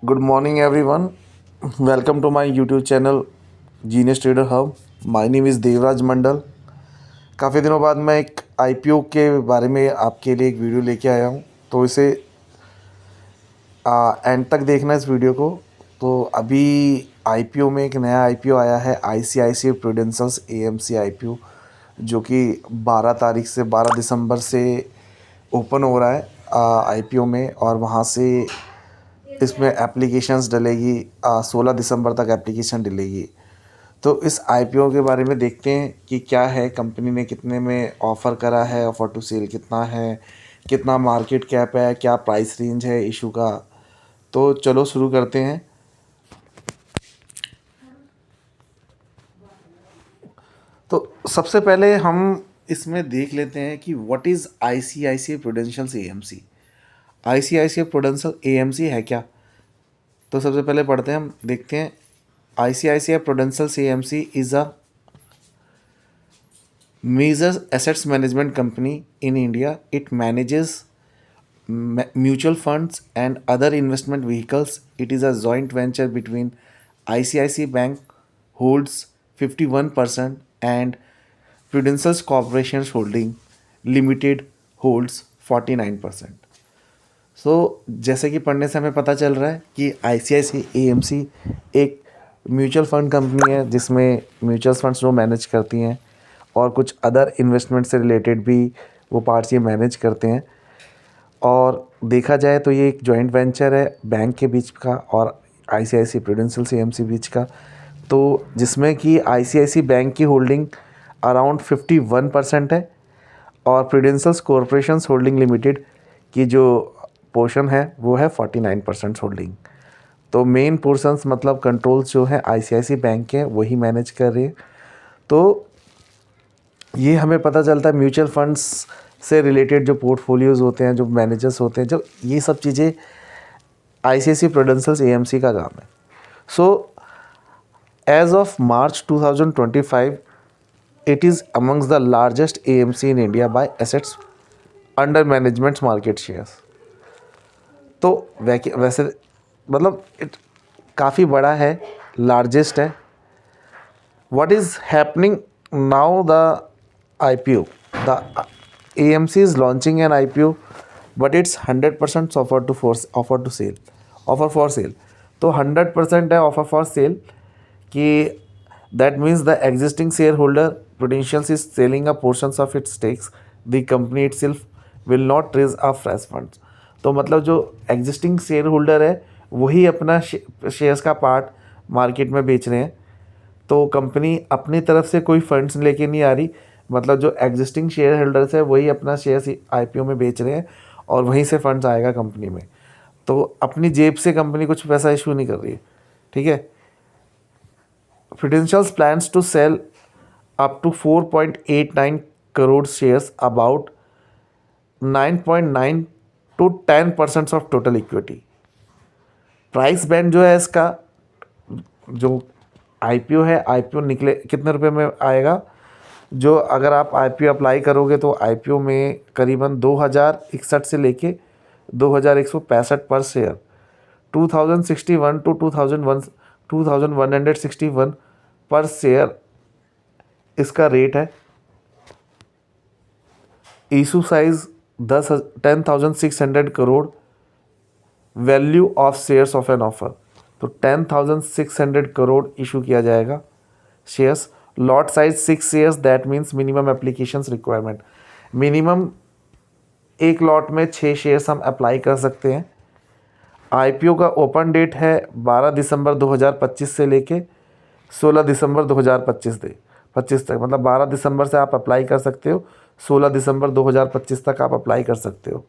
Good morning, everyone. Welcome to my YouTube channel Genius Trader Hub. My name is Devraj मंडल. काफ़ी दिनों बाद मैं एक आईपीओ के बारे में आपके लिए एक वीडियो लेके आया हूँ, तो इसे एंड तक देखना इस वीडियो को. तो अभी आईपीओ में एक नया आईपीओ आया है, आईसीआईसीआई प्रूडेंशियल्स एएमसी आईपीओ, जो कि 12 तारीख से 12 दिसंबर से ओपन हो रहा है आईपीओ में. और वहाँ से इसमें एप्लीकेशंस डलेगी. 16 दिसंबर तक एप्लीकेशन डलेगी. तो इस आईपीओ के बारे में देखते हैं कि क्या है, कंपनी ने कितने में ऑफ़र करा है, ऑफ़र टू सेल कितना है, कितना मार्केट कैप है, क्या प्राइस रेंज है इशू का. तो चलो शुरू करते हैं. तो सबसे पहले हम इसमें देख लेते हैं कि what is ICICI prudential AMC. ICICI prudential AMC है क्या. तो सबसे पहले पढ़ते हैं, हम देखते हैं. ICICI Prudential AMC is a major assets management company in India. It manages mutual funds and other investment vehicles. It is a joint venture between ICICI Bank holds 51% and Prudential Corporations Holding Limited holds 49%. जैसे कि पढ़ने से हमें पता चल रहा है कि ICICI AMC एक म्यूचुअल फ़ंड कंपनी है जिसमें म्यूचुअल फंड्स जो मैनेज करती हैं और कुछ अदर इन्वेस्टमेंट से रिलेटेड भी वो पार्ट्स ये मैनेज करते हैं. और देखा जाए तो ये एक जॉइंट वेंचर है बैंक के बीच का और ICICI प्रूडेंशियल AMC बीच का. तो जिसमें कि ICICI बैंक की होल्डिंग अराउंड 51% है और प्रूडेंशियल कॉरपोरेशन होल्डिंग लिमिटेड की जो पोर्शन है वो है 49% होल्डिंग. तो मेन पोर्शंस मतलब कंट्रोल्स जो है ICICI बैंक के वही मैनेज कर रहे हैं. तो ये हमें पता चलता है म्यूचुअल फंड्स से रिलेटेड जो पोर्टफोलियोज़ होते हैं, जो मैनेजर्स होते हैं, जो ये सब चीज़ें ICICI प्रूडेंशियल AMC का काम है. So as of March 2025 it is amongst the largest AMC in India by assets under management market shares. तो वैसे मतलब काफ़ी बड़ा है, लार्जेस्ट है. What is happening now the IPO. The AMC is launching an IPO but it's 100% offer for sale. तो 100% है offer for sale कि that means the existing share holder Prudential is selling a portions of its stakes. The company itself will not raise a fresh funds. तो मतलब जो existing share holder है वही अपना shares का पार्ट मार्केट में बेच रहे हैं. तो कंपनी अपनी तरफ से कोई फंड्स लेके नहीं आ रही. मतलब जो एग्जिस्टिंग शेयर होल्डर्स है वही अपना शेयर्स आईपीओ में बेच रहे हैं और वहीं से फंड्स आएगा कंपनी में. तो अपनी जेब से कंपनी कुछ पैसा इशू नहीं कर रही है. ठीक है. Prudential plans to sell up to 4.89 crore shares, about 9.9 to 10% of total equity. Price band जो है इसका, जो आईपीओ है, आईपीओ निकले कितने रुपए में आएगा. जो अगर आप आईपीओ अप्लाई करोगे तो आईपीओ में करीबन 2061 से लेके 2165 पर शेयर, 2061 टू 2161 पर शेयर इसका रेट है. Issue size 10,600 crore. Value of shares of an offer, तो 10,600 करोड़ इशू किया जाएगा shares. Lot size 6 shares, that means minimum applications requirement. Minimum एक लॉट में 6 शेयर्स हम अप्लाई कर सकते हैं. आईपीओ का ओपन डेट है 12 दिसंबर 2025 से लेके 16 दिसंबर 2025 तक. मतलब 12 दिसंबर से आप अप्लाई कर सकते हो, 16 दिसंबर 2025 तक आप अप्लाई कर सकते हो.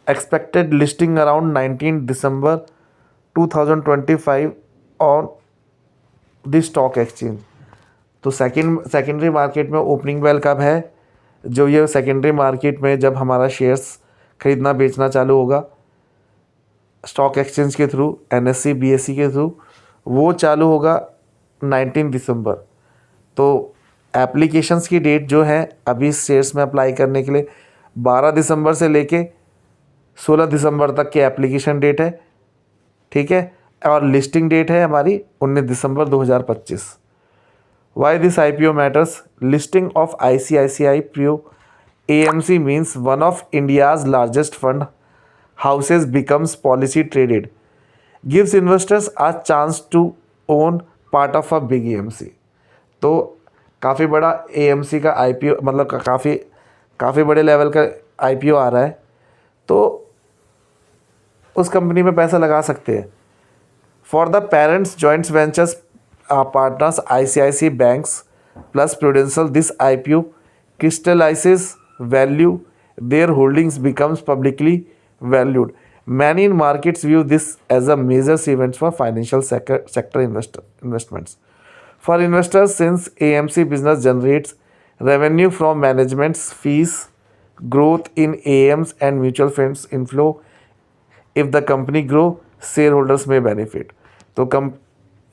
एक्सपेक्टेड लिस्टिंग अराउंड 19 दिसंबर 2025 ऑन द स्टॉक एक्सचेंज. तो सेकेंडरी मार्केट में ओपनिंग बेल कब है. जो ये सेकेंडरी मार्केट में जब हमारा शेयर्स खरीदना बेचना चालू होगा स्टॉक एक्सचेंज के थ्रू, NSE BSE के थ्रू, वो चालू होगा 19 दिसंबर. तो एप्लीकेशंस की डेट जो है अभी शेयर्स में अप्लाई करने के लिए 12 दिसंबर से लेके 16 दिसंबर तक की एप्लीकेशन डेट है. ठीक है, और लिस्टिंग डेट है हमारी 19 दिसंबर 2025। Why this IPO matters? Listing of ICICI Pru AMC means one of India's largest fund houses becomes publicly traded, gives investors a chance to own part of a big AMC। तो काफ़ी बड़ा AMC का IPO, मतलब काफ़ी बड़े level का IPO आ रहा है, तो उस कंपनी में पैसा लगा सकते हैं। For the parents joint ventures partners ICICI banks plus prudential, this IPO crystallizes value, their holdings becomes publicly valued. Many in markets view this as a major event for financial sector investments. For investors, since AMC business generates revenue from management's fees, growth in AMs and mutual funds inflow, if the company grow, shareholders may benefit. तो कम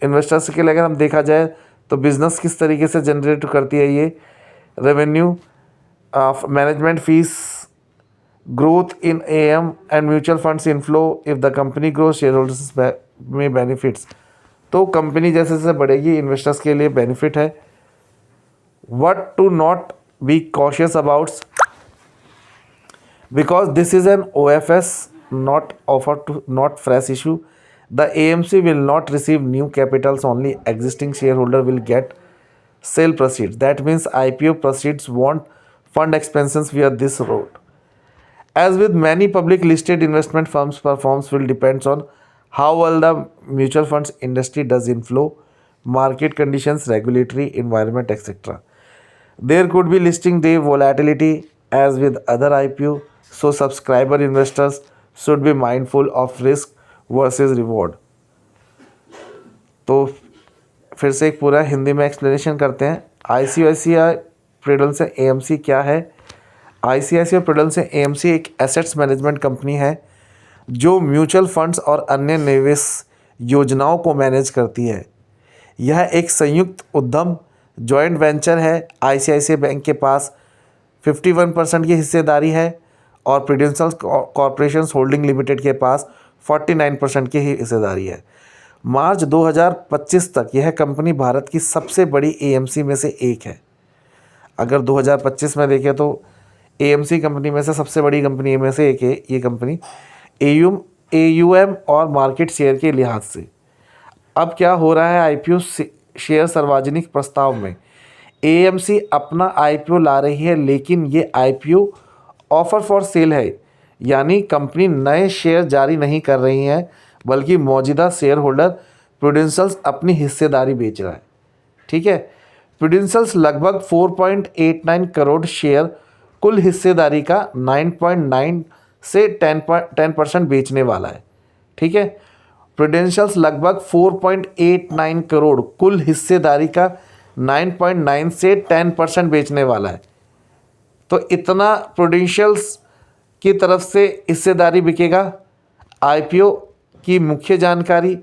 investors के लिए अगर हम देखा जाए तो business किस तरीके से जनरेट करती है ये revenue, management fees, growth in AM and mutual funds inflow, if the company grow share holders में बेनिफिट्स। तो कंपनी जैसे जैसे बढ़ेगी इन्वेस्टर्स के लिए बेनिफिट है। What to not be cautious about, because this is an OFS not offer to not fresh issue, the AMC will not receive new capitals, only existing shareholder will get sale proceeds. That means IPO proceeds won't fund expenses via this route. As with many public listed investment firms, performance will depends on how well the mutual funds industry does inflow, market conditions, regulatory environment, etc. There could be listing day volatility as with other IPO, so subscriber investors should be mindful of risk versus reward. तो फिर से एक पूरा हिंदी में explanation करते हैं। ICICI prudential AMC क्या है? ICICI प्रूडेंशियल AMC एक एसेट्स मैनेजमेंट कंपनी है जो म्यूचुअल फंड्स और अन्य निवेश योजनाओं को मैनेज करती है। यह एक संयुक्त उद्यम जॉइंट वेंचर है। ICICI बैंक के पास 51% की हिस्सेदारी है और प्रूडेंशियल कॉर्पोरेशन होल्डिंग लिमिटेड के पास 49% की हिस्सेदारी है। मार्च 2025 तक यह कंपनी भारत की सबसे बड़ी AMC में से एक है। अगर 2025 में देखें तो AMC कंपनी में से सबसे बड़ी कंपनी में से एक है ये कंपनी, AUM और मार्केट शेयर के लिहाज से। अब क्या हो रहा है IPO शेयर सार्वजनिक प्रस्ताव में? AMC अपना IPO ला रही है, लेकिन ये IPO ऑफर फॉर सेल है, यानी कंपनी नए शेयर जारी नहीं कर रही है, बल्कि मौजूदा शेयर होल्डर प्रूडेंशियल्स अपनी हिस्सेदारी बेच रहा है। ठीक है, प्रूडेंशियल्स लगभग 4.89 करोड़ शेयर कुल हिस्सेदारी का 9.9 से 10% बेचने वाला है। ठीक है, प्रूडेंशियल्स लगभग 4.89 करोड़ कुल हिस्सेदारी का 9.9 से 10% बेचने वाला है। तो इतना प्रूडेंशियल्स की तरफ से हिस्सेदारी बिकेगा। IPO की मुख्य जानकारी,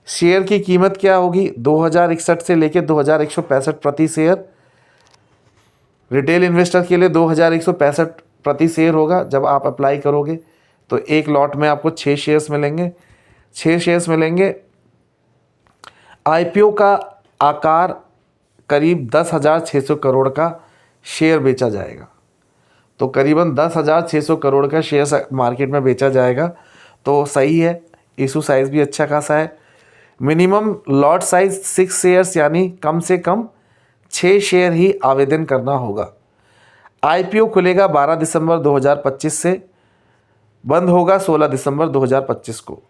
शेयर की कीमत क्या होगी? 2061 से लेकर 2165 प्रति शेयर। रिटेल इन्वेस्टर के लिए 2165 प्रति शेयर होगा। जब आप अप्लाई करोगे तो एक लॉट में आपको 6 शेयर्स मिलेंगे। 6 शेयर्स मिलेंगे। IPO का आकार करीब 10,600 करोड़ का शेयर बेचा जाएगा। तो करीबन 10,600 करोड़ का शेयर मार्केट में बेचा जाएगा, तो सही है। इशू साइज़ भी अच्छा खासा है। मिनिमम लॉट साइज 6 शेयर्स, यानी कम से कम 6 शेयर ही आवेदन करना होगा। IPO खुलेगा 12 दिसंबर 2025 से, बंद होगा 16 दिसंबर 2025 को।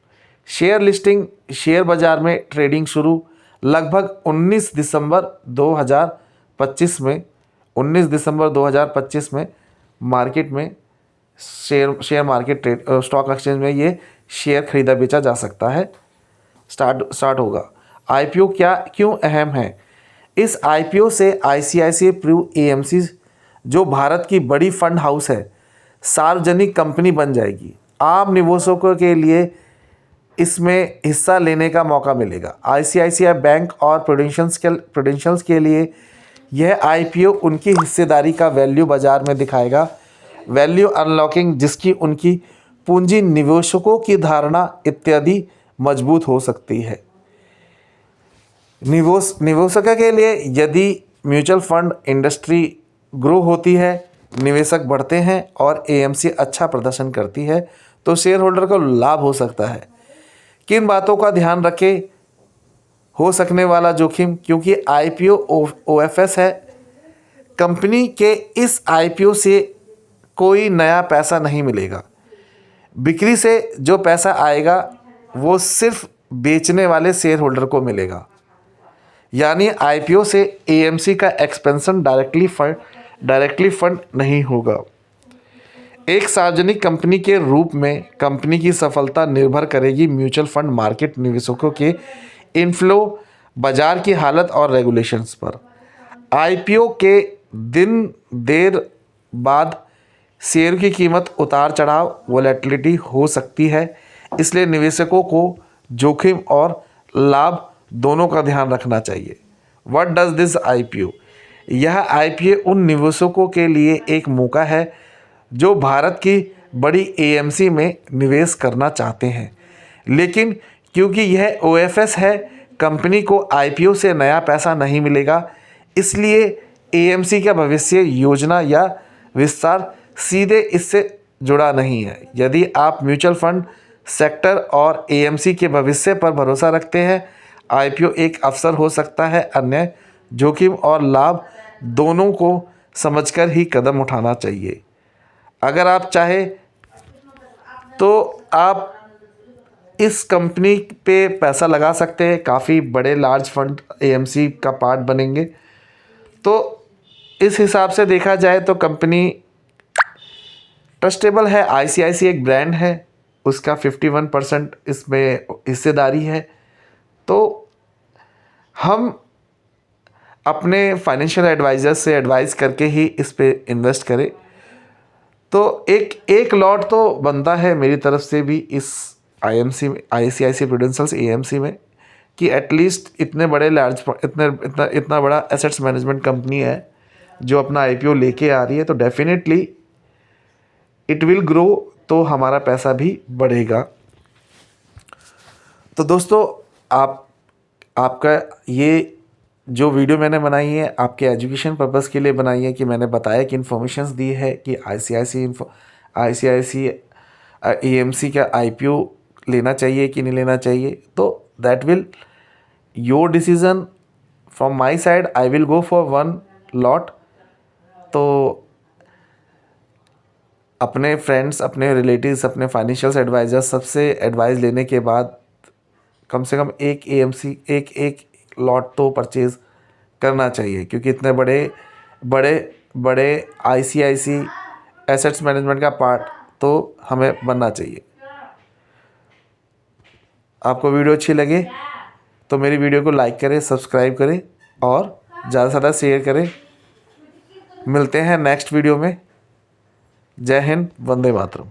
शेयर लिस्टिंग, शेयर बाज़ार में ट्रेडिंग शुरू लगभग 19 दिसंबर 2025 में। 19 दिसंबर 2025 में मार्केट में शेयर मार्केट स्टॉक एक्सचेंज में ये शेयर खरीदा बेचा जा सकता है। स्टार्ट होगा। IPO क्यों अहम है? इस IPO से ICICI Pru AMC जो भारत की बड़ी फंड हाउस है, सार्वजनिक कंपनी बन जाएगी। आम निवेशकों के लिए इसमें हिस्सा लेने का मौका मिलेगा। ICICI बैंक और प्रूडेंशियल्स के लिए यह IPO उनकी हिस्सेदारी का वैल्यू बाजार में दिखाएगा। वैल्यू अनलॉकिंग, जिसकी उनकी पूंजी निवेशकों की धारणा इत्यादि मजबूत हो सकती है। निवेशकों के लिए यदि म्यूचुअल फंड इंडस्ट्री ग्रो होती है, निवेशक बढ़ते हैं और एएमसी अच्छा प्रदर्शन करती है तो शेयर होल्डर को लाभ हो सकता है। किन बातों का ध्यान रखें? हो सकने वाला जोखिम, क्योंकि आईपीओ ओएफएस है, कंपनी के इस आईपीओ से कोई नया पैसा नहीं मिलेगा। बिक्री से जो पैसा आएगा वो सिर्फ बेचने वाले शेयर होल्डर को मिलेगा। यानी आईपीओ से एएमसी का एक्सपेंशन डायरेक्टली फंड नहीं होगा। एक सार्वजनिक कंपनी के रूप में कंपनी की सफलता निर्भर करेगी म्यूचुअल फंड मार्केट निवेशकों के इनफ्लो, बाजार की हालत और रेगुलेशंस पर। आईपीओ के दिन देर बाद शेयर की कीमत उतार चढ़ाव वोलेटिलिटी हो सकती है, इसलिए निवेशकों को जोखिम और लाभ दोनों का ध्यान रखना चाहिए। What does this IPO? यह आईपीओ उन निवेशकों के लिए एक मौका है जो भारत की बड़ी एएमसी में निवेश करना चाहते हैं, लेकिन क्योंकि यह ओएफएस है, कंपनी को आईपीओ से नया पैसा नहीं मिलेगा, इसलिए एएमसी का भविष्य योजना या विस्तार सीधे इससे जुड़ा नहीं है। यदि आप म्यूचुअल फंड सेक्टर और एएमसी के भविष्य पर भरोसा रखते हैं, आईपीओ एक अवसर हो सकता है, अन्य जोखिम और लाभ दोनों को समझकर ही कदम उठाना चाहिए। अगर आप चाहें तो आप इस कंपनी पे पैसा लगा सकते हैं, काफ़ी बड़े लार्ज फंड एएमसी का पार्ट बनेंगे। तो इस हिसाब से देखा जाए तो कंपनी ट्रस्टेबल है। आईसीआईसी एक ब्रांड है, उसका 51% इसमें हिस्सेदारी है। तो हम अपने फाइनेंशियल एडवाइज़र से एडवाइस करके ही इस पे इन्वेस्ट करें। तो एक लॉट तो बनता है मेरी तरफ से भी इस आईएमसी में, आईसीआईसी प्रूडेंशियल एएमसी में, कि एटलीस्ट इतने बड़े लार्ज इतना बड़ा एसेट्स मैनेजमेंट कंपनी है जो अपना आईपीओ लेके आ रही है, तो डेफिनेटली इट विल ग्रो, तो हमारा पैसा भी बढ़ेगा। तो दोस्तों, आपका ये जो वीडियो मैंने बनाई है आपके एजुकेशन पर्पस के लिए बनाई है, कि मैंने बताया कि इन्फॉर्मेशंस दी है कि आईसीआईसी एएमसी का आईपीओ लेना चाहिए कि नहीं लेना चाहिए। तो that will your decision. From my side I will go for one lot. तो अपने फ्रेंड्स, अपने रिलेटिव्स, अपने फाइनेंशियल एडवाइजर्स सबसे एडवाइस लेने के बाद कम से कम एक एएमसी एक लॉट तो परचेज़ करना चाहिए, क्योंकि इतने बड़े आईसीआईसी एसेट्स मैनेजमेंट का पार्ट तो हमें बनना चाहिए। आपको वीडियो अच्छी लगे तो मेरी वीडियो को लाइक करें, सब्सक्राइब करें और ज़्यादा से ज़्यादा शेयर करें। मिलते हैं नेक्स्ट वीडियो में। जय हिंद, वंदे मातरम।